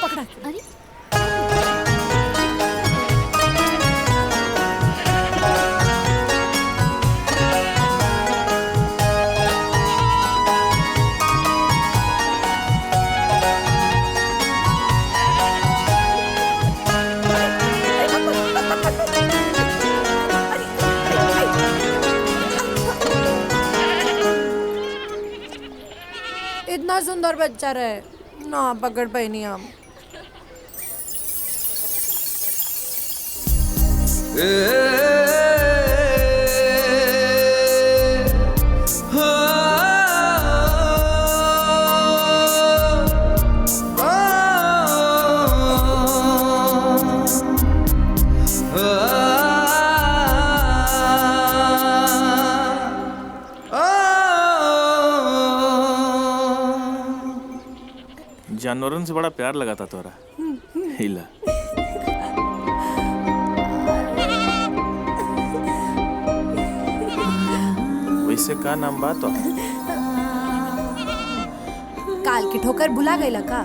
पकड़ा। अरे इतना सुंदर बच्चा रहे ना पकड़ पाई नहीं हम। जानवरन से बड़ा प्यार लगा था तोरा। हिला वैसे का नाम बा तो? काल की ठोकर भुला गईला का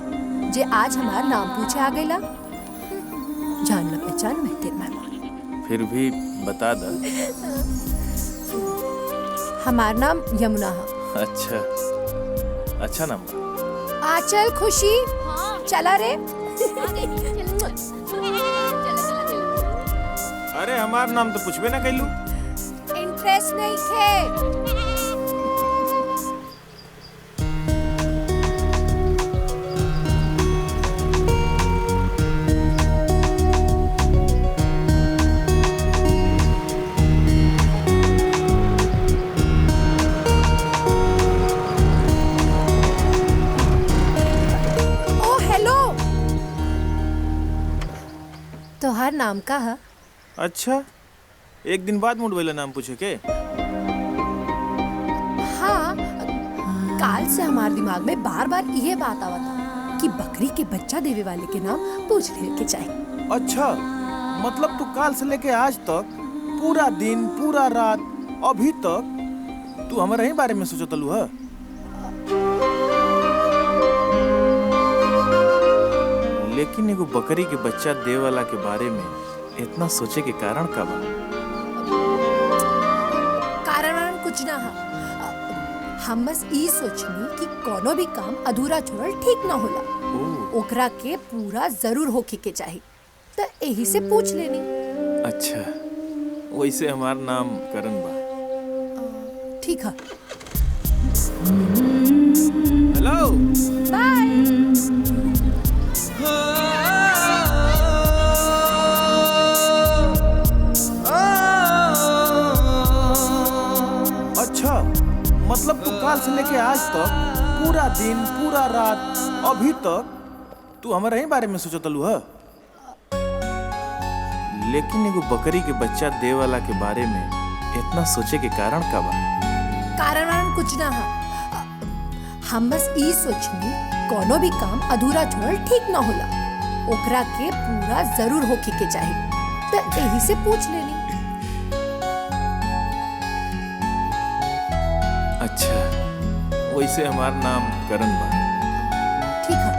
जे आज हमार नाम पूछे आ गईला। जान न पहचान में तेरे मेहमान। फिर भी बता दा। हमार नाम यमुना है। अच्छा अच्छा नाम बा। आचल खुशी चला रे। अरे हमार नाम तो पूछबे ना कैलू। इंटरेस्ट नहीं थे। तोहार नाम का है? अच्छा एक दिन बाद मुड़ वाला नाम पूछे के? हाँ काल से हमारे दिमाग में बार बार ये बात आवता कि बकरी के बच्चा देवे वाले के नाम पूछ ले के चाहिए। अच्छा मतलब तू काल से लेके आज तक पूरा दिन पूरा रात अभी तक तू हमारे ही बारे में सोचतलू है? लेकिन एगो बकरी के बच्चा दे वाला के बारे में इतना सोचे के कारण का बा? कारण कुछ ना है। हम बस ई सोचनी कि कोनो भी काम अधूरा छोड़ल ठीक ना होला। ओकरा के पूरा जरूर होके के चाहिए तो यही से पूछ लेनी। अच्छा वैसे हमार नाम करण बा। ठीक है। Hello bye. अच्छा मतलब तू काल से लेके आज तक पूरा दिन पूरा रात अभी तक तू हमारे ही बारे में सोचतलू है? लेकिन एगो बकरी के बच्चा दे वाला के बारे में इतना सोचे के कारण का बा? कारण कुछ ना है। हम बस ई सोचनी कोनो भी काम अधूरा छोड़ल ठीक ना होला। ओकरा के पूरा जरूर होके के चाहिए तो यही से पूछ लेनी। अच्छा वैसे हमार नाम करण बा। ठीक है।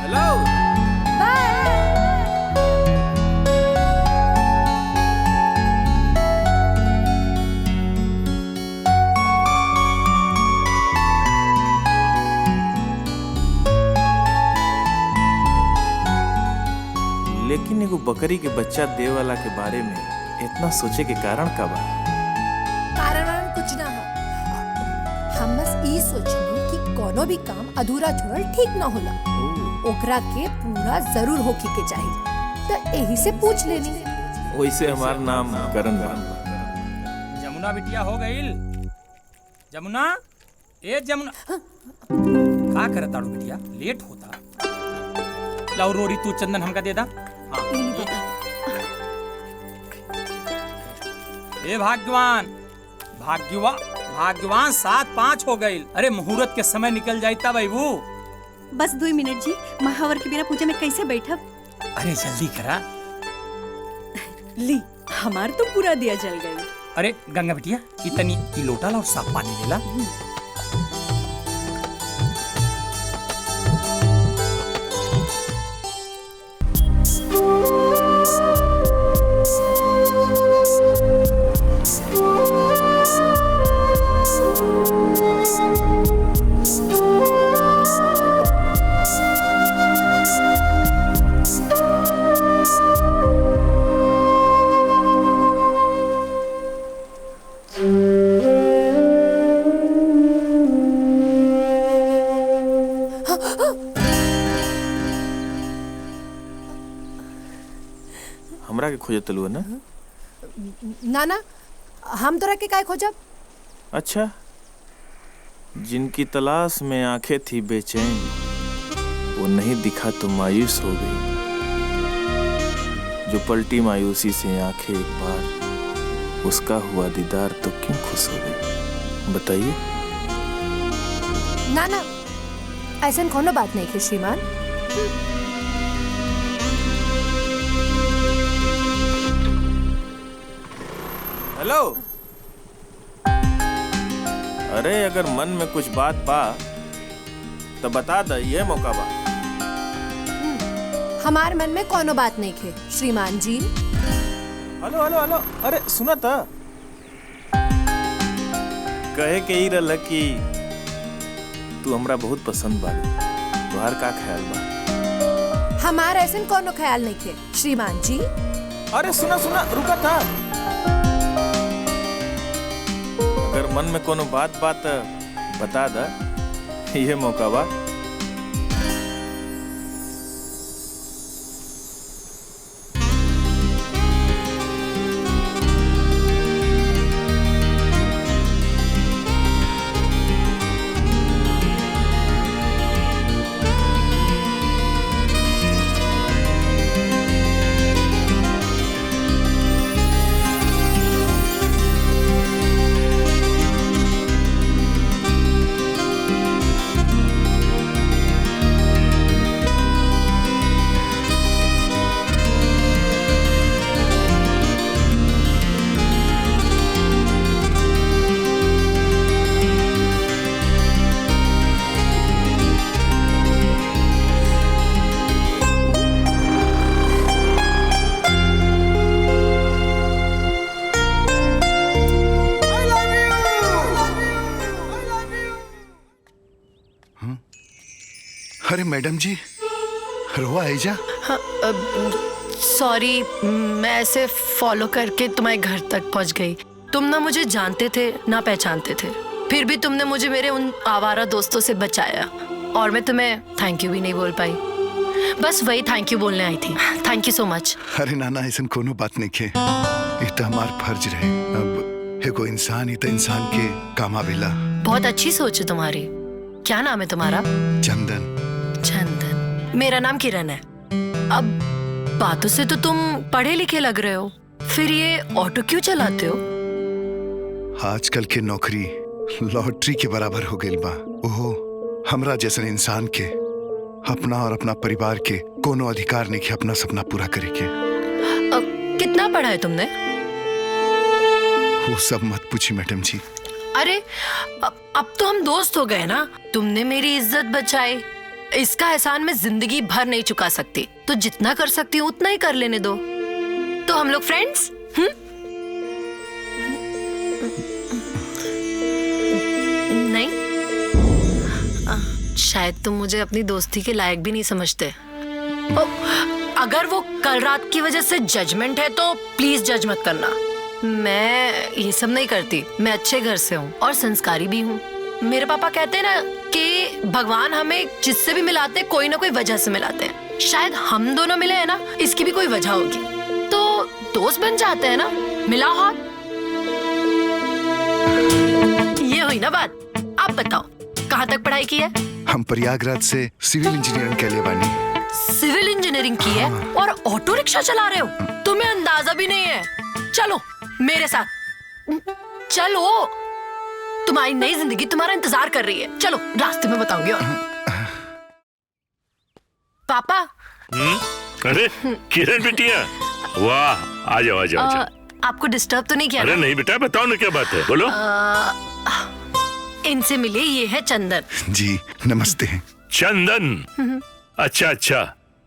हेलो लेकिन एगो बकरी के बच्चा दे वाला के बारे में इतना सोचे के कारण का बा? कारण कुछ ना है। हम बस ई सोचनी कि कोनो भी काम अधूरा छोड़ल ठीक ना होला। ओकरा के पूरा जरूर होके के चाहिए तो यही से पूछ लेनी। वैसे हमार नाम करण बा। जमुना बिटिया हो गईल। जमुना ए जमुना का करत ताड़ू बिटिया? लेट होता। लाओ रोरी तू चंदन हमका दे दा। हाँ। ए भाग्यवान भाग्यवान 7:05 हो गईल। अरे मुहूर्त के समय निकल जाता बाबू। बस 2 मिनट जी। महावर के बिना पूजा में कैसे बैठब? अरे जल्दी करा। ली हमार तो पूरा दिया जल गई। अरे गंगा बिटिया इतनी की लोटा ला और साफ पानी ले ला। खोजत लू ना? ना हम तोरा के काय खोजब? अच्छा, जिनकी तलाश में आंखें थी बेचैन, वो नहीं दिखा तो मायूस हो गई। जो पलटी मायूसी से आंखें एक बार, उसका हुआ दीदार तो क्यों खुश हो गई? बताइए। ना ऐसा कोनो बात नहीं है श्रीमान। हेलो। अरे अगर मन में कुछ बात बा तो बता द, ये मौका बा। हमार मन में कोनो बात नहीं है श्रीमान जी। हेलो हेलो हेलो, अरे सुना था, कहे के ही रहल कि तू हमरा बहुत पसंद बा। तुहार का ख्याल बा? हमार ऐसा कोनो ख्याल नहीं है श्रीमान जी। अरे सुना सुना, रुका था। अगर मन में कोनो बात बता दा, ये मौका बा। अरे मैडम जी, रोआ आइजा। हाँ, सॉरी, मैं ऐसे फॉलो करके तुम्हारे घर तक पहुंच गई। तुम ना मुझे जानते थे ना पहचानते थे, फिर भी तुमने मुझे मेरे उन आवारा दोस्तों से बचाया, और मैं तुम्हें थैंक यू भी नहीं बोल पाई। बस वही थैंक यू बोलने आई थी। Thank you so much. अरे नाना, ऐसा कोनो बात नहीं के, ये तो हमार फर्ज रहे। अब एगो इंसान ही तो इंसान के काम आवेला। बहुत अच्छी सोच है तुम्हारी। क्या नाम है तुम्हारा? चंदन। चंदन। मेरा नाम किरण है। अब बातों से तो तुम पढ़े लिखे लग रहे हो, फिर ये ऑटो क्यों चलाते हो? आजकल के नौकरी लॉटरी के बराबर हो गई बा। ओहो, हमरा जैसे इंसान के अपना और अपना परिवार के कोनो अधिकार नहीं के अपना सपना पूरा करे के। कितना पढ़ा है तुमने? वो सब मत पूछी मैडम जी। अरे अब तो हम दोस्त हो गए ना। तुमने मेरी इज्जत बचाई, इसका एहसान मैं जिंदगी भर नहीं चुका सकती। तो जितना कर सकती हूँ उतना ही कर लेने दो। तो हम लोग फ्रेंड्स? नहीं, शायद तुम मुझे अपनी दोस्ती के लायक भी नहीं समझते। अगर वो कल रात की वजह से जजमेंट है तो प्लीज जज मत करना। मैं ये सब नहीं करती। मैं अच्छे घर से हूँ और संस्कारी भी हूँ। मेरे पापा कहते हैं ना कि भगवान हमें जिससे भी मिलाते हैं कोई ना कोई वजह से मिलाते हैं। शायद हम दोनों मिले हैं ना, इसकी भी कोई वजह होगी। तो दोस्त बन जाते हैं ना, मिला हाथ। ये हुई ना बात। आप बताओ कहाँ तक पढ़ाई की है? हम प्रयागराज से सिविल इंजीनियरिंग के लिए बानी। सिविल इंजीनियरिंग की है और ऑटो रिक्शा चला रहे हो? तुम्हें अंदाजा भी नहीं है। चलो मेरे साथ चलो, तुम्हारी नई जिंदगी तुम्हारा इंतजार कर रही है। चलो रास्ते में बताऊंगी। और पापा। अरे किरण बिटिया, वाह, आ जाओ आ जाओ। आपको डिस्टर्ब तो नहीं किया? अरे नहीं बेटा, बताओ ना क्या बात है, बोलो। इनसे मिलिए, ये है चंदन जी। नमस्ते। चंदन? अच्छा अच्छा,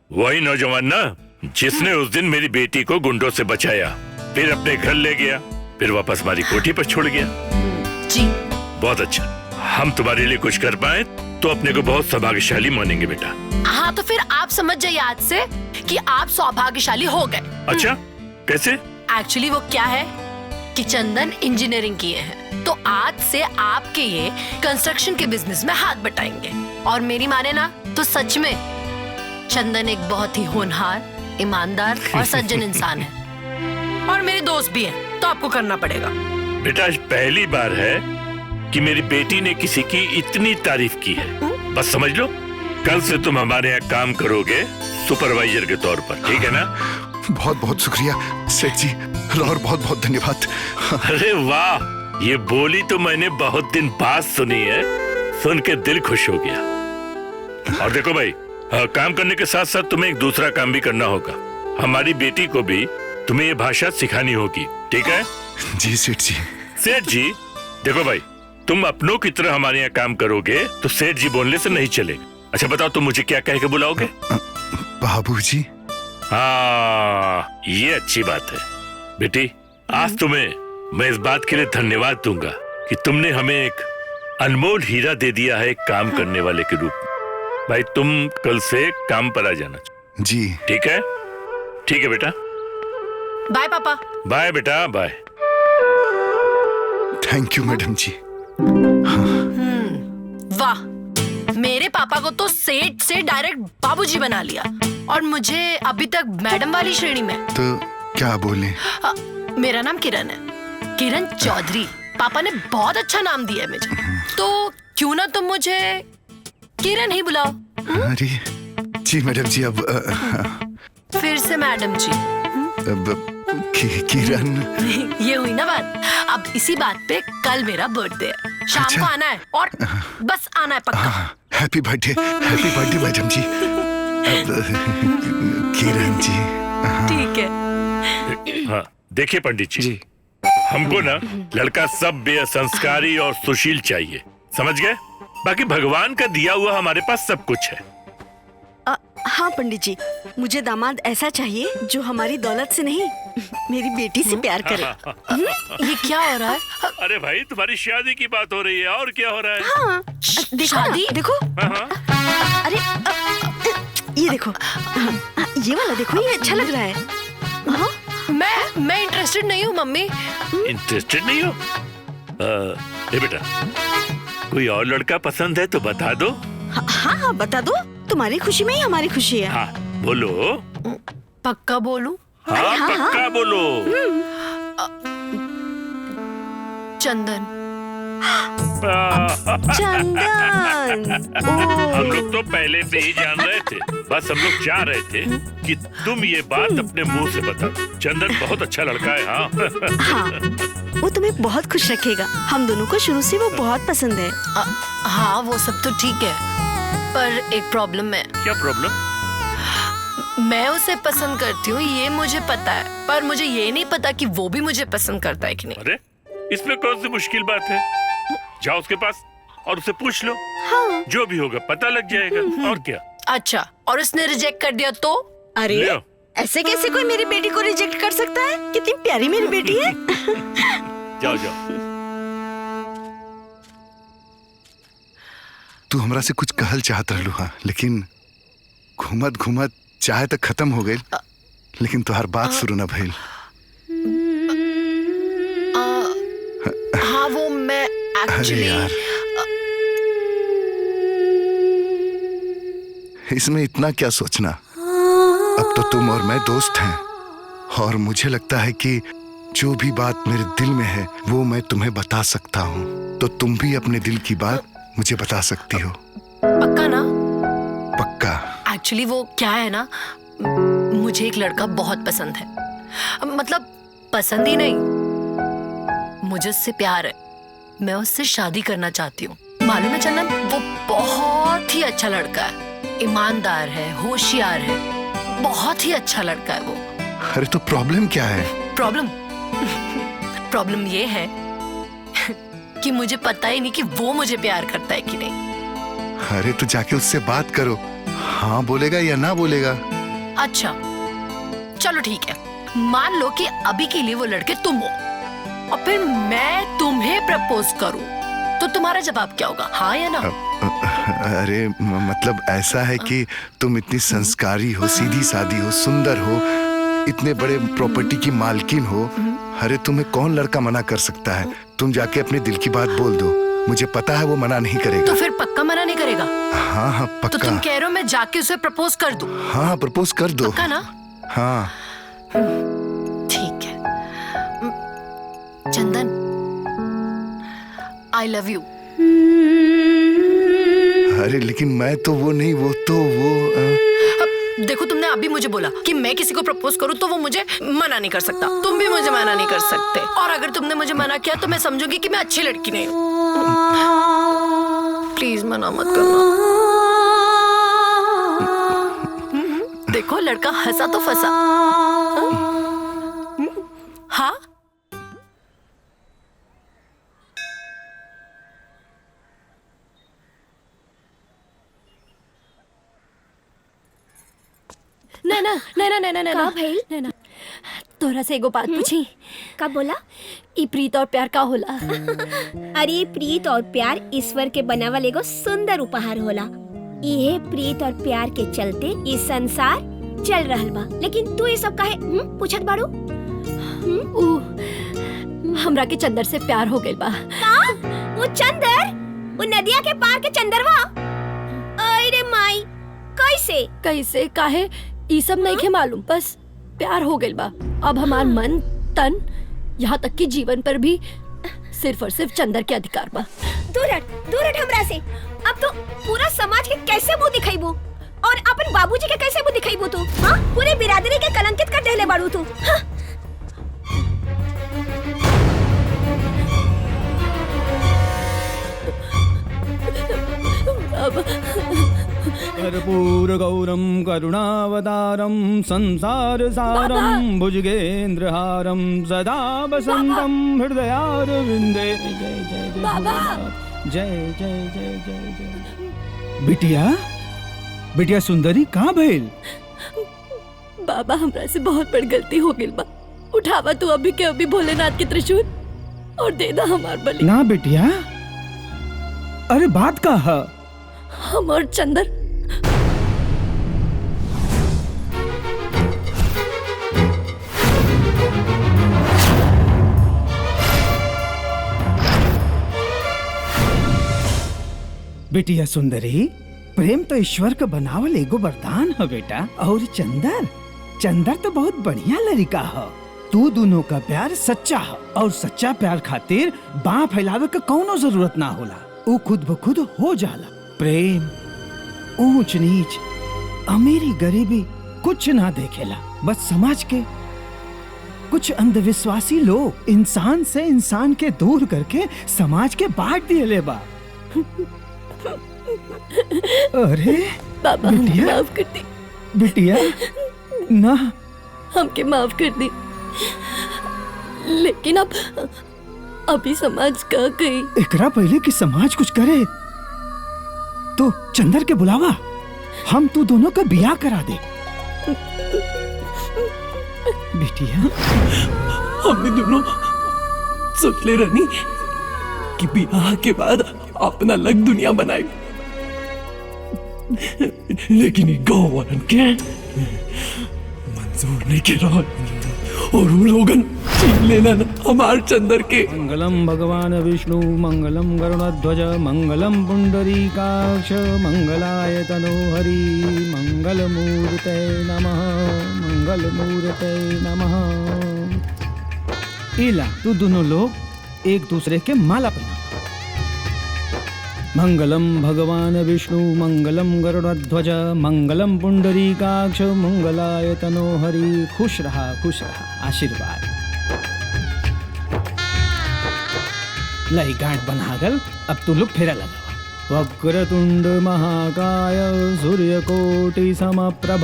वही नौजवान ना जिसने उस दिन मेरी बेटी को गुंडों से बचाया, फिर अपने घर ले गया, फिर वापस हमारी कोठी पर छोड़ गया। जी बहुत अच्छा। हम तुम्हारे लिए कुछ कर पाए तो अपने को बहुत सौभाग्यशाली मानेंगे बेटा। हाँ, तो फिर आप समझ जाइए आज से कि आप सौभाग्यशाली हो गए। अच्छा, कैसे? एक्चुअली वो क्या है कि चंदन इंजीनियरिंग किए हैं, तो आज से आपके ये कंस्ट्रक्शन के बिजनेस में हाथ बटाएंगे। और मेरी माने ना तो सच में चंदन एक बहुत ही होनहार, ईमानदार और सज्जन इंसान है। और मेरी दोस्त भी है, तो आपको करना पड़ेगा। बेटा आज पहली बार है कि मेरी बेटी ने किसी की इतनी तारीफ की है। बस समझ लो, कल से तुम हमारे यहाँ काम करोगे सुपरवाइजर के तौर पर, ठीक है ना? बहुत बहुत शुक्रिया सेठ जी, और बहुत बहुत धन्यवाद। अरे वाह, ये बोली तो मैंने बहुत दिन बाद सुनी है, सुन के दिल खुश हो गया। और देखो भाई, काम करने के साथ साथ तुम्हें एक दूसरा काम भी करना होगा। हमारी बेटी को भी तुम्हें ये भाषा सिखानी होगी, ठीक है? जी सेठ जी। सेठ जी, देखो भाई, तुम अपनों की तरह हमारे यहाँ काम करोगे तो सेठ जी बोलने से नहीं चलेगा। अच्छा बताओ, तुम मुझे क्या कह के बुलाओगे? बाबूजी। हाँ, ये अच्छी बात है। बेटी, आज तुम्हें मैं इस बात के लिए धन्यवाद दूंगा कि तुमने हमें एक अनमोल हीरा दे दिया है एक काम करने वाले के रूप में। भाई तुम कल से काम पर आ जाना। जी ठीक है? ठीक है बेटा। बाय पापा। बाय बेटा, बाय। थैंक यू मैडम जी। वाह, मेरे पापा को तो सेठ से डायरेक्ट बाबूजी बना लिया और मुझे अभी तक मैडम वाली श्रेणी में। तो क्या बोले? मेरा नाम किरण है, किरण चौधरी। पापा ने बहुत अच्छा नाम दिया है मुझे, तो क्यों ना तुम मुझे किरण ही बुलाओ। अरे जी मैडम जी, अब फिर से मैडम जी। किरण। ये हुई ना बात। अब इसी बात पे कल मेरा बर्थडे है, शाम अच्छा। को आना है और बस आना है पक्का। हैप्पी बर्थडे मैडम जी। किरण जी। ठीक है। हाँ, देखिए पंडित जी, हमको ना लड़का सभ्य, संस्कारी और सुशील चाहिए, समझ गए? बाकी भगवान का दिया हुआ हमारे पास सब कुछ है। हाँ पंडित जी, मुझे दामाद ऐसा चाहिए जो हमारी दौलत से नहीं, मेरी बेटी से प्यार करे। ये क्या हो रहा है? अरे भाई, तुम्हारी शादी की बात हो रही है, और क्या हो रहा है? हाँ, देखो शादी? ना, देखो। हाँ। अरे ये देखो, ये वाला देखो, ये अच्छा लग रहा है। हाँ? मैं इंटरेस्टेड नहीं हूँ मम्मी। इंटरेस्टेड नहीं हो? ए बेटा, कोई और लड़का पसंद है तो बता दो। हाँ, बता दो। तुम्हारी खुशी में ही हमारी खुशी है। हाँ बोलो। पक्का बोलूं? हाँ, पक्का बोलो। चंदन। हम ओह, लोग तो पहले से ही जान रहे थे, बस हम लोग चाह रहे थे कि तुम ये बात अपने मुंह से बता दो। चंदन बहुत अच्छा लड़का है। हाँ। हाँ, वो तुम्हें बहुत खुश रखेगा। हम दोनों को शुरू से वो बहुत पसंद है। हाँ, वो सब तो ठीक है, पर एक प्रॉब्लम है। क्या प्रॉब्लम? मैं उसे पसंद करती हूँ, ये मुझे पता है, पर मुझे ये नहीं पता कि वो भी मुझे पसंद करता है कि नहीं। अरे इसमें कौन सी मुश्किल बात है? जाओ उसके पास और उसे पूछ लो। हाँ। जो भी होगा पता लग जाएगा, और क्या। अच्छा, और उसने रिजेक्ट कर दिया तो? अरे ले आओ। ऐसे कैसे कोई मेरी बेटी को रिजेक्ट कर सकता है? कितनी प्यारी मेरी बेटी है। जाओ जाओ। तू हमरा से कुछ कहल चाहत रहलू हा, लेकिन घूमत घूमत चाहे तक खत्म हो गई, लेकिन तुहार बात शुरू न भइल। हाँ, वो मैं अरे एक्चुअली यार, इसमें इतना क्या सोचना। अब तो तुम और मैं दोस्त हैं, और मुझे लगता है कि जो भी बात मेरे दिल में है वो मैं तुम्हें बता सकता हूँ, तो तुम भी अपने दिल की बात मुझे बता सकती हो। पक्का ना? पक्का। एक्चुअली वो क्या है ना, मुझे एक लड़का बहुत पसंद है। मतलब पसंद ही नहीं, मुझे उससे प्यार है। मैं उससे शादी करना चाहती हूँ। मालूम है चंदन, वो बहुत ही अच्छा लड़का है, ईमानदार है, होशियार है, बहुत ही अच्छा लड़का है वो। अरे तो प्रॉब्लम क्या है? प्रॉब्लम ये है कि मुझे पता ही नहीं कि वो मुझे प्यार करता है कि नहीं। अरे तो जाके उससे बात करो, हाँ बोलेगा या ना बोलेगा। अच्छा चलो ठीक है, मान लो कि अभी के लिए वो लड़के तुम हो, और फिर मैं तुम्हें प्रपोज करूं, तो तुम्हारा जवाब क्या होगा, हाँ या ना? अरे मतलब ऐसा है कि तुम इतनी संस्कारी हो, सीधी सादी हो, सुंदर हो, इतने बड़े प्रॉपर्टी की मालकिन हो। अरे तुम्हें कौन लड़का मना कर सकता है? तुम जाके अपने दिल की बात बोल दो, मुझे पता है वो मना नहीं करेगा। तो फिर पक्का मना नहीं करेगा? हाँ हाँ तो पक्का। तुम कह रहे हो मैं जाके उसे प्रपोज कर दूं? हाँ प्रपोज कर दो। पक्का ना? हाँ ठीक है, आई लव यू। अरे लेकिन मैं तो वो नहीं, वो तो वो देखो तुमने अभी मुझे बोला कि मैं किसी को प्रपोज करूं तो वो मुझे मना नहीं कर सकता, तुम भी मुझे मना नहीं कर सकते, और अगर तुमने मुझे मना किया तो मैं समझूंगी कि मैं अच्छी लड़की नहीं हूँ। प्लीज मना मत करना। देखो लड़का हंसा तो फंसा। हाँ नैना नैना नैना नैना का भइल? नैना तोरा से एगो बात पूछी। का बोला? ई प्रीत और प्यार का होला? अरे प्रीत और प्यार ईश्वर के बनावल एगो सुंदर उपहार होला। इहे प्रीत और प्यार के चलते ई संसार चल रहल बा। लेकिन तू ये सब काहे पूछत बाड़ू? हमरा के चंदर से प्यार हो गइल बा। का? वो चंदर? वो नदिया के पार के चंदरवा? अरे माई, कैसे? कैसे काहे ई सब नहीं के मालूम, बस प्यार हो गइल बा। अब हमार मन तन यहाँ तक कि जीवन पर भी सिर्फ और सिर्फ चंदर के अधिकार बा। दूर हट हमरा से। अब तो पूरा समाज के कैसे मुंह दिखाईबू और अपन बाबूजी के कैसे मुंह दिखाईबू तू? हाँ, पूरे बिरादरी के कलंकित कर देले बाड़ू तू। हाँ? कर्पूर गौरम करुणावतारम संसार सारम भुजगेंद्रहारम सदा वसंतम हृदयारविंदे। जय जय जय बाबा। जय जय जय जय जय। बिटिया सुंदरी कहाँ भइल? बाबा हमरा से बहुत बड़ी गलती हो गई बा। उठावा तू अभी के अभी भोलेनाथ के त्रिशूल और दे दा हमार बलि। ना बिटिया, अरे बात का है? हमार चंदर बिटिया सुंदरी, प्रेम तो ईश्वर का बनावल एगो वरदान है बेटा। और चंदर तो बहुत बढ़िया लड़का है। तू दोनों का प्यार सच्चा है और सच्चा प्यार खातिर बाँ फैलावे का कौनो जरूरत ना होला। वो खुद ब खुद हो जाला। प्रेम ऊंच नीच अमीरी गरीबी कुछ ना देखेला। बस समाज के कुछ अंधविश्वासी लोग इंसान से इंसान के दूर करके समाज के बांट दिए बा। अरे बाबा हमके माफ कर दी। बिटिया ना, हमके माफ कर दी। लेकिन अब अभी समाज का गई। एकरा पहले कि समाज कुछ करे तो चंदर के बुलावा, हम तू दोनों का बियाह करा दे। बिटिया हमने दोनों सोच ले रहनी कि बियाह के बाद अपना अलग दुनिया बनाए, लेकिन गाँव वालन के मंजूर नहीं के रहा और वो लोगन छीन लेना हमार चंदर के। मंगलम भगवान विष्णु मंगलम गरुड़ध्वज मंगलम पुंडरीकाक्ष मंगलाय तनोहरि मंगलमूर्ते नमः मंगलमूर्ते नमः। इला तू दोनों लोग एक दूसरे के माला पहना। मंगलम भगवान विष्णु मंगलम गरुड़ध्वज मंगलम पुंडरीकाक्ष मंगलाय तनोहरि। खुश रहा आशीर्वाद। लाई गांठ बना गल। अब तू लोग फेरा लगा। वक्रतुंड महाकाय सूर्यकोटि समप्रभ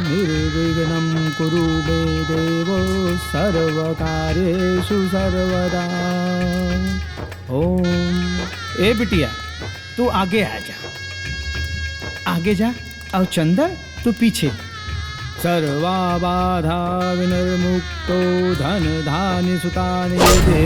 निर्विघ्नं कुरु मे देव सर्वकार्येषु सर्वदा। ओम। ए बिटिया तू आगे आ जा, आगे जा। और चंदर तू पीछे। सर्वा बाधा विनिर्मुक्तो धन धान्य सुतानि दे।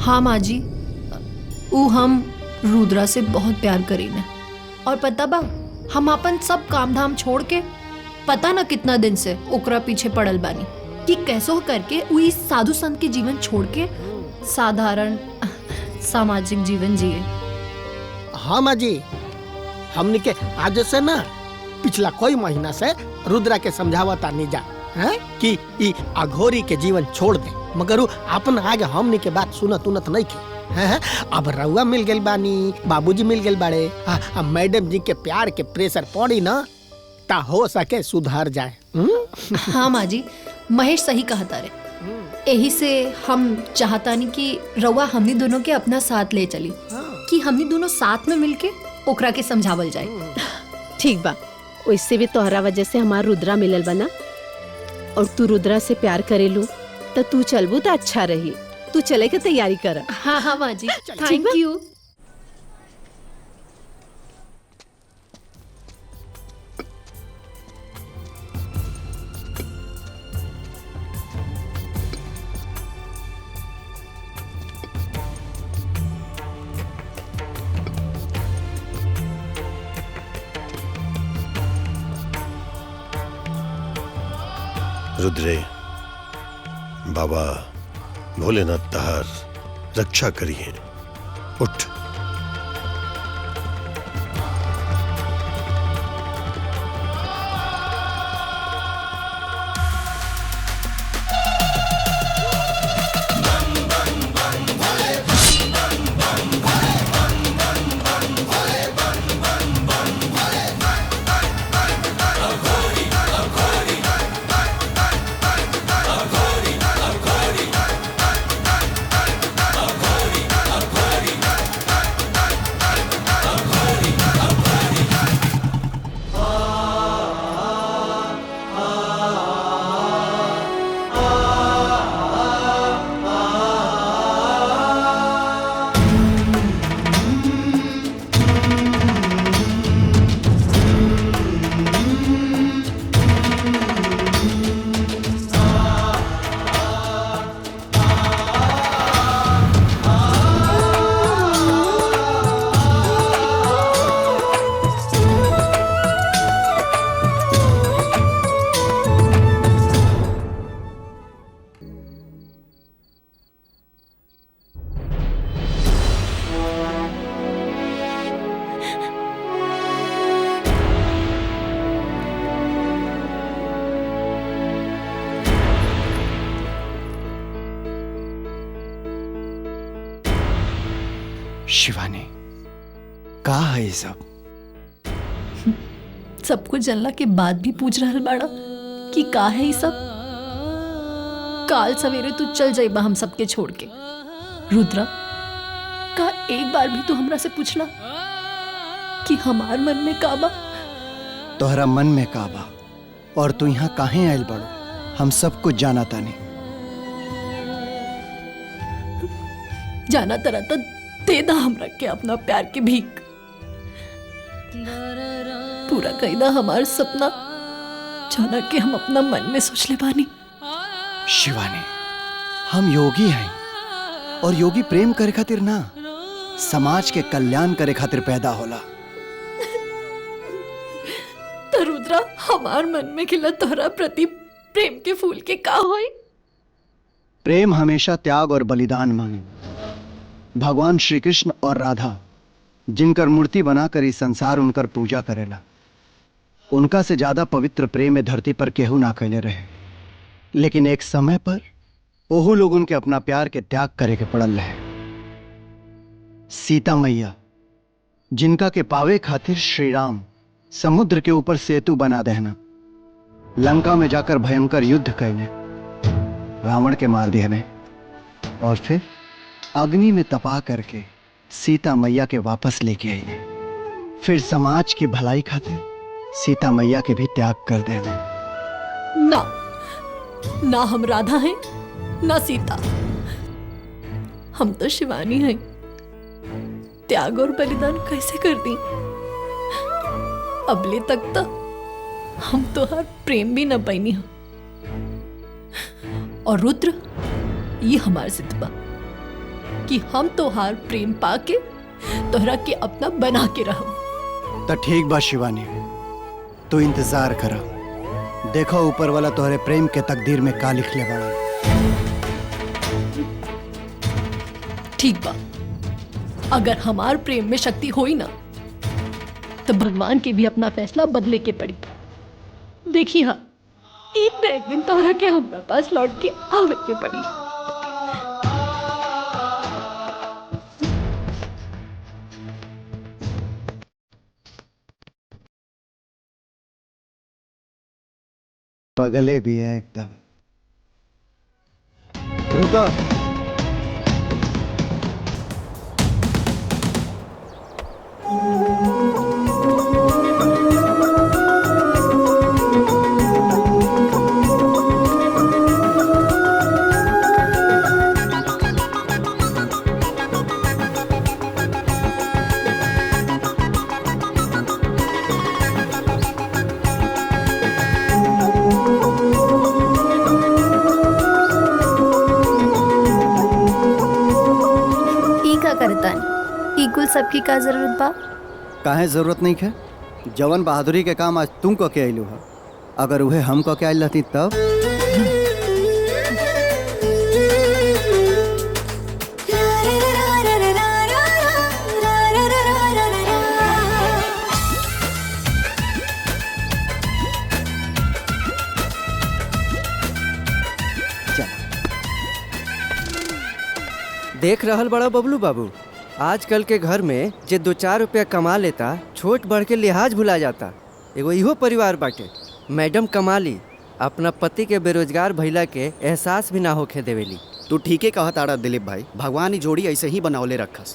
हाँ माँ जी, ऊ हम रुद्रा से बहुत प्यार करीने और पता बा हम अपन सब काम धाम छोड़ के पता न कितना दिन से ओकरा पीछे पड़ल बानी कि कैसो करके ऊ इस साधु संत के जीवन छोड़ के साधारण सामाजिक जीवन जिए। हाँ माँ जी, हमने के आज से ना पिछला कोई महीना से रुद्रा के समझावता नहीं जा है कि ई अघोरी के जीवन छोड़ दे, मगर वो अपन आगे हमने के बात सुनत उनत नहीं की है। अब रउआ मिल गेल बानी, बाबूजी मिल गेल बाड़े, अब मैडम जी के प्यार के प्रेशर पड़ी ना ता हो सके सुधार जाए। हाँ माँ जी, महेश सही कहता रे, यही से हम चाहता नहीं कि रउआ हमनी दोनों के अपना साथ ले चली कि हमनी दोनों साथ में मिलके ओकरा के समझावल जाए। ठीक बा, वैसे भी तोहरा वजह से हमार रुद्रा मिलल बना और तू रुद्रा से प्यार करेलू तो तू चलबू तो अच्छा रही। तू चले के तैयारी कर। हाँ हाँ माँ जी, थैंक यू। रुद्रे, बाबा भोलेनाथ तहार रक्षा करिए। उठ। शिवानी, का है ये सब? सब कुछ जानला के बाद भी पूछ रहल बाड़ा कि का है ये सब? काल सवेरे तू चल जाइबा हम सबके छोड़ के। रुद्रा, का एक बार भी तू हमरा से पूछला कि हमार मन में का बा? तोहरा मन में का बा और तू यहाँ काहे आयल बड़ो, हम सब कुछ जाना तानी। जाना तरह तो दे दा हमरा के अपना प्यार के भीख, पूरा कईदा हमार सपना जाना के हम अपना मन में सोच ले बानी। शिवानी, हम योगी हैं और योगी प्रेम करे खातिर ना समाज के कल्याण करे खातिर पैदा होला। तो रुद्रा हमार मन में खिला तोहरा प्रति प्रेम के फूल के का होई? प्रेम हमेशा त्याग और बलिदान मांगे। भगवान श्री कृष्ण और राधा जिनकर मूर्ति बनाकर इस संसार उनकर पूजा करेला, उनका से ज्यादा पवित्र प्रेम में धरती पर केहू ना कैले रहे। लेकिन एक समय पर ओहू लोग उनके अपना प्यार के त्याग करे के पड़ल रहे। सीता मैया जिनका के पावे खातिर श्री राम समुद्र के ऊपर सेतु बना देना, लंका में जाकर भयंकर युद्ध कैले, रावण के मार दिए, और फिर अग्नि में तपा करके सीता मैया के वापस लेके आई। फिर समाज की भलाई खातिर सीता मैया के भी त्याग कर देना। ना हम राधा हैं ना सीता, हम तो शिवानी हैं। त्याग और बलिदान कैसे कर दी? अबले तक तो हम तो हर प्रेम भी न पाईनी हो। और रुद्र ये हमार जिद बा कि हम तोहार प्रेम पाके तोहरा के अपना बना के रहो। तो ठीक बा शिवानी, तू इंतजार करा, देखो ऊपर वाला तोहरे प्रेम के तकदीर में का लिख ले बड़ा। ठीक बा, अगर हमार प्रेम में शक्ति होई ना तो भगवान के भी अपना फैसला बदले के पड़ी। देखिए हाँ, एक न एक दिन तोहरा के हमारे पास लौट के आवे के पड़ी। पगले भी है एकदम। रुको, कुल सबकी का जरूरत बा? काहे जरूरत नहीं है? जवन बहादुरी के काम आज तुम को के आइलू है, अगर उहे हम को के आइल रहती तब। देख रहल बड़ा बबलू बाबू, आजकल के घर में जे 2-4 रुपया कमा लेता, छोट बड़ के लिहाज भुला जाता। एगो इहो परिवार बाटे, मैडम कमाली अपना पति के बेरोजगार भइला के एहसास भी ना होखे देवेली। तू ठीके कहत आड़ा दिलीप भाई, भगवान ही जोड़ी ऐसे ही बनावले रखस।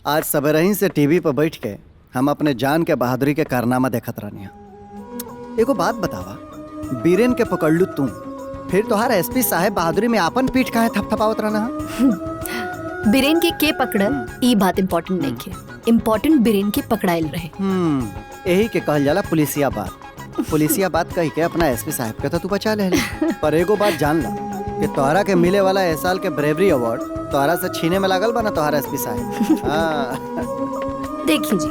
आज सबरही से टीवी पर बैठ के हम अपने जान के बहादुरी के कारनामा देखत रहनी। एगो बात बतावा, बीरेन के पकड़लू तू, फिर तोहार एसपी साहब बहादुरी में आपन पीठ काहे थपथपावत रहना? बीरेन के पकड़ल ई बात इम्पोर्टेंट नहीं है, इम्पोर्टेंट बीरेन के पकड़ाइल रहे। यही के कहल जाला पुलिसिया बात। पुलिसिया बात कही के अपना एसपी साहब के तो तू बचा ले। पर एगो बात जान ला कि तोहरा के मिले वाला इस साल के ब्रेवरी अवार्ड तोहरा से छीने में लागल बा ना तोहरा एसपी साहब। देखिए जी,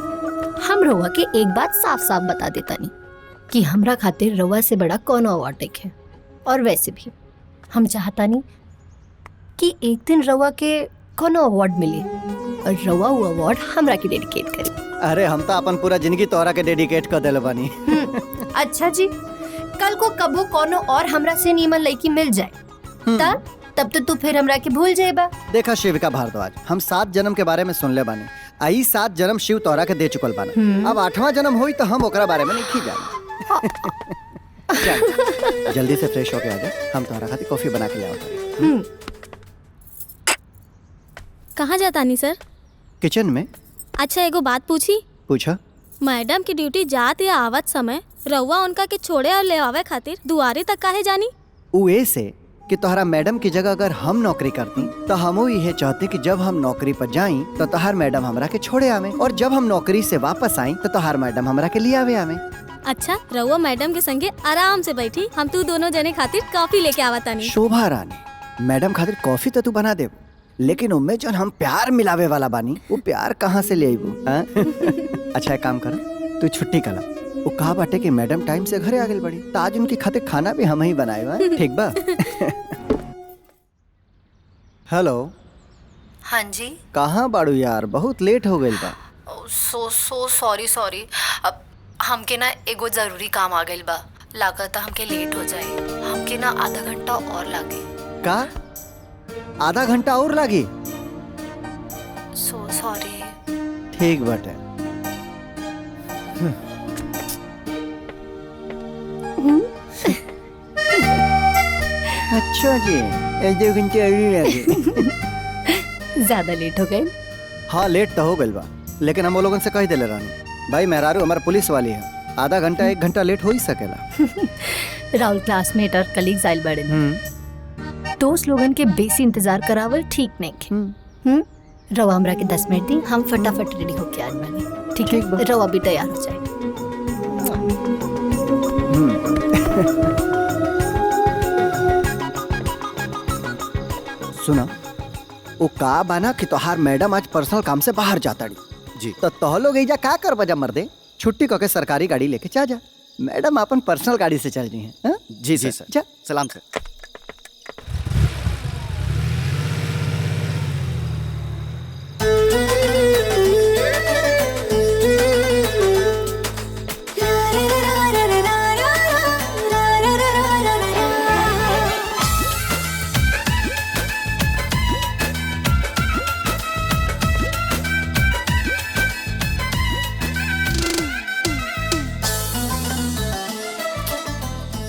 हम रउआ के एक बात साफ साफ बता देता नहीं कि हमरा खातिर रउआ से बड़ा कौन अवार्ड देखे। और वैसे भी हम चाहता नहीं कि एक दिन रउआ के कोनो अवार्ड मिले और रउआ वो अवार्ड हमरा के डेडिकेट करे। अरे हम तो अपन पूरा जिंदगी तोहरा के डेडिकेट कर देले बानी। अच्छा जी, कल को कबो कोनो और हमरा से नीमन लड़की मिल जाए तब तो तू फिर हमरा के भूल जाएबा। देखा शिविका भारद्वाज, हम 7 जन्म के बारे में सुनले बानी, आई 7 जन्म शिव तोहरा के दे चुकल बाना। अब 8वां जन्म होई तो हम ओकरा बारे में नहीं जाने। जल्दी से फ्रेश होके आ जा, हम तोहरा खातिर कॉफी बना के लाओ। कहाँ जाता नहीं सर? किचन में। अच्छा एगो बात पूछी? पूछा। मैडम की ड्यूटी जात या आवत समय रउआ उनका के छोड़े और ले आवे खातिर दुआरे तक काहे जानी? उ ऐसे कि तोहरा मैडम की जगह अगर हम नौकरी करती तो हम यह चाहते कि जब हम नौकरी पर जाई तो तोहार मैडम हमरा के छोड़े आवे, और जब हम नौकरी से वापस आई तो तोहार मैडम हमरा के लिए आवे। अच्छा, रउआ मैडम के संगे आराम से बैठी, हम तू दोनों जने खातिर कॉफी लेके आवता नहीं। शोभा रानी, मैडम खातिर कॉफी तो तू बना दे, लेकिन उनमें जो हम प्यार मिलावे वाला बानी वो प्यार कहाँ से ले आईबू? अच्छा एक काम कर, तू छुट्टी कला। वो कहा बाटे कि मैडम टाइम से घरे आ गई बड़ी, तो आज उनकी खातिर खाना भी हम ही बनाए। ठीक बा? हेलो। हाँ जी। कहाँ बाड़ू यार, बहुत लेट हो गई बा। So sorry. अब हमके ना एगो जरूरी काम आ गइल बा, लागत हमके लेट हो जाए। हमके ना आधा घंटा और लागे। का आधा घंटा और लागी? So sorry. ठीक बाटे। अच्छा जी, 1 घंटे अड़ी लगे। ज्यादा लेट हो गए? हाँ लेट तो हो गई बा, लेकिन हम वो लोगन से कह दिले रहनी भाई मेहरारू हमारा पुलिस वाली है, आधा घंटा 1 घंटा लेट हो ही सकेला। राहुल क्लासमेट और कलीग्स आइल बड़े दोस्त लोगन के बेसी इंतजार करावल ठीक नहीं। रवा हमरा के 10 मिनट दी, हम फटाफट रेडी होके आज बने। ठीक है, रवा भी तैयार हो जाए। सुना, वो का बाना कि तोहार मैडम आज पर्सनल काम से बाहर जाता जी। तो तोह लोग एजा का कर बजा मर्दे, छुट्टी करके सरकारी गाड़ी लेके जा जा। मैडम अपन पर्सनल गाड़ी से चल रही हैं। जी जी सर। सलाम सर।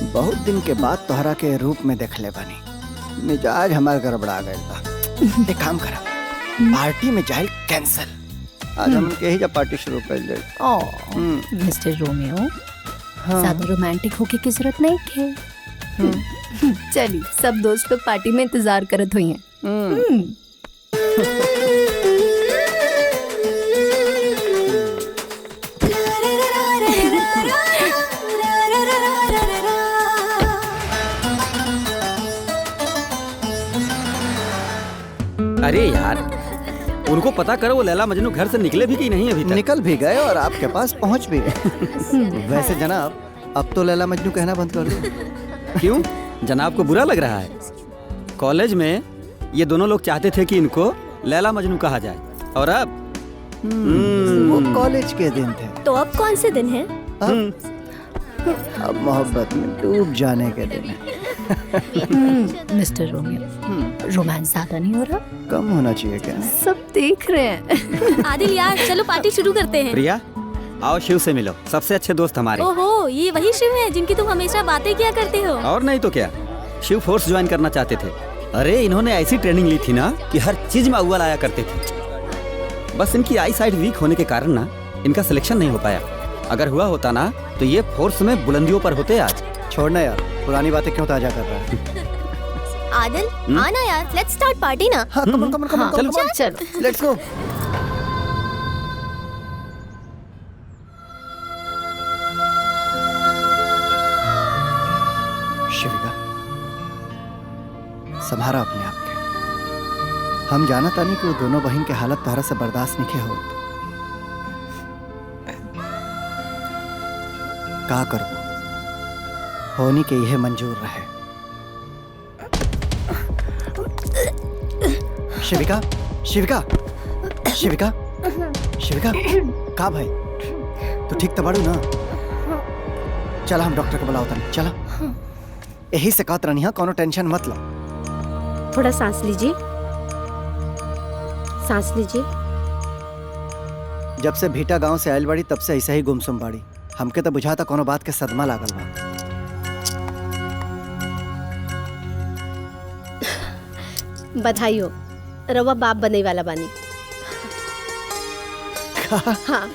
बहुत दिन के बाद तोहरा के रूप में देख ले बनी, मिजाज हमार गड़बड़ा गए बा। एक काम करा, पार्टी में जाए कैंसिल, आज हम के ही जब पार्टी शुरू कर ले। मिस्टर रोमियो, ज्यादा रोमांटिक होके की जरूरत नहीं थे। चलिए, सब दोस्त लोग पार्टी में इंतजार करत हुई हैं। अरे यार, उनको पता करो वो लैला मजनू घर से निकले भी कि नहीं अभी तक। निकल भी गए और आपके पास पहुंच भी गए। वैसे जनाब, अब तो लैला मजनू कहना बंद कर दो। क्यों? जनाब को बुरा लग रहा है? कॉलेज में ये दोनों लोग चाहते थे कि इनको लैला मजनू कहा जाए, और अब वो कॉलेज के दिन थे। तो अब कौन से दिन है? अब मोहब्बत में डूब जाने के दिन है। मिस्टर रोमियो, रोमांस ज्यादा नहीं हो रहा? कम होना चाहिए क्या? सब देख रहे हैं। आदिल यार, चलो पार्टी शुरू करते हैं। प्रिया, आओ शिव से मिलो, सबसे अच्छे दोस्त हमारे। ओहो, ये वही शिव है जिनकी तुम हमेशा बातें किया करते हो। और नहीं तो क्या, शिव फोर्स ज्वाइन करना चाहते थे। अरे इन्होंने ऐसी ट्रेनिंग ली थी ना कि हर चीज में अव्वल आया करते थे। बस इनकी आई साइड वीक होने के कारण ना इनका सिलेक्शन नहीं हो पाया। अगर हुआ होता ना तो ये फोर्स में बुलंदियों पर होते आज। छोड़ना यार, पुरानी बातें क्यों ताजा कर रहा है? आदिल, आना यार, लेट्स स्टार्ट पार्टी ना। हाँ, कम ऑन, चलो लेट्स गो। शिविका, संभारा अपने आप के। हम जाना तानी कि वो दोनों बहन के हालत तोहरा से बर्दाश्त नहीं हो। का करबो, होनी के यह मंजूर रहे। शिविका, शिविका, शिविका, शिविका, का भाई तू ठीक तो बाड़ू ना? चला हम डॉक्टर को बुलाओ तनी, चला। यही से कहत रहनी है, कोनो टेंशन मत लो। थोड़ा सांस लीजिए, सांस लीजिए। जब से भीटा गांव से आयल बाड़ी तब से ऐसा ही गुमसुम बाड़ी। हमके तो बुझाता कोनो बात के सदमा लागल बा। बधाई हो, रवा बाप बने वाला बानी। हाँ,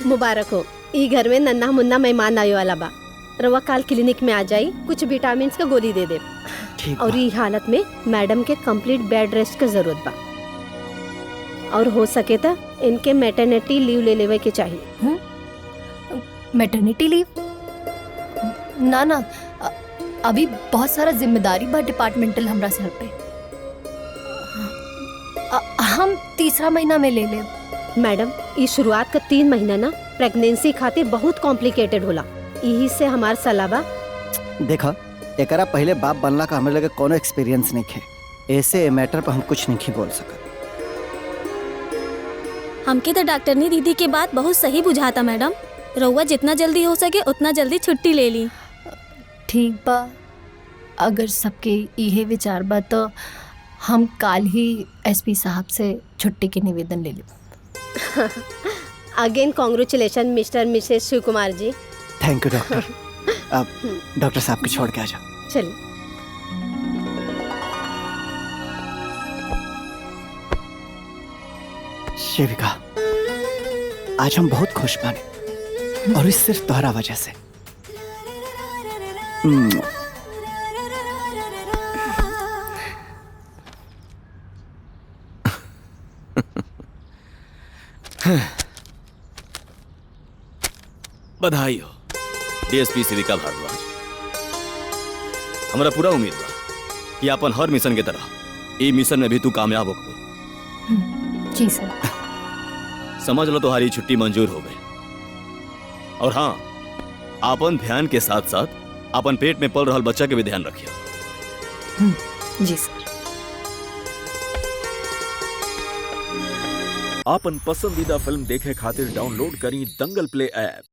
मुबारक हो। ई घर में नन्हा मुन्ना मेहमान आने वाला बा। रवा काल क्लिनिक में आ जाई, कुछ विटामिन का गोली दे दे। और ई हालत में मैडम के कंप्लीट बेड रेस्ट की जरूरत बा, और हो सके तो इनके मैटरनिटी लीव ले लेवे के चाहिए। Maternity leave? ना ना, अभी बहुत सारा जिम्मेदारी बा डिपार्टमेंटल हमरा सर पे। हम तीसरा महीना में ले ले। मैडम इस शुरुआत का 3 महीना ना प्रेगनेंसी खातिर बहुत कॉम्प्लिकेटेड होला, यही से हमार सलाह बा। देखा एकरा पहले बाप बनला का हमें लगे कोनो एक्सपीरियंस नहीं है, ऐसे ए मैटर पर हम कुछ नहीं बोल सकते। हमके तो डॉक्टरनी दीदी के बात बहुत सही बुझाता मैडम। रउआ जितना जल्दी हो सके उतना जल्दी छुट्टी ले ली। ठीक बा, अगर सबके यही विचार बा तो हम काल ही एसपी साहब से छुट्टी के निवेदन ले लें। Again congratulation mister missus Shiv Kumar ji. Thank you doctor. अब डॉक्टर साहब को छोड़ के आ जाओ। चलिए। शिविका, आज हम बहुत खुश बने और इस सिर्फ तुम्हारा वजह से। बधाई हो डीएसपी शिविका भारद्वाज। हमारा पूरा उम्मीद बा कि अपन हर मिशन के तरह ई मिशन में भी तू कामयाब हो। जी सर। समझ लो तुम्हारी छुट्टी मंजूर हो गई। और हाँ, अपन ध्यान के साथ साथ अपन पेट में पल रहल बच्चा के भी ध्यान रखिए। जी सर। आपन पसंदीदा फिल्म देखे खातिर डाउनलोड करी दंगल प्ले ऐप।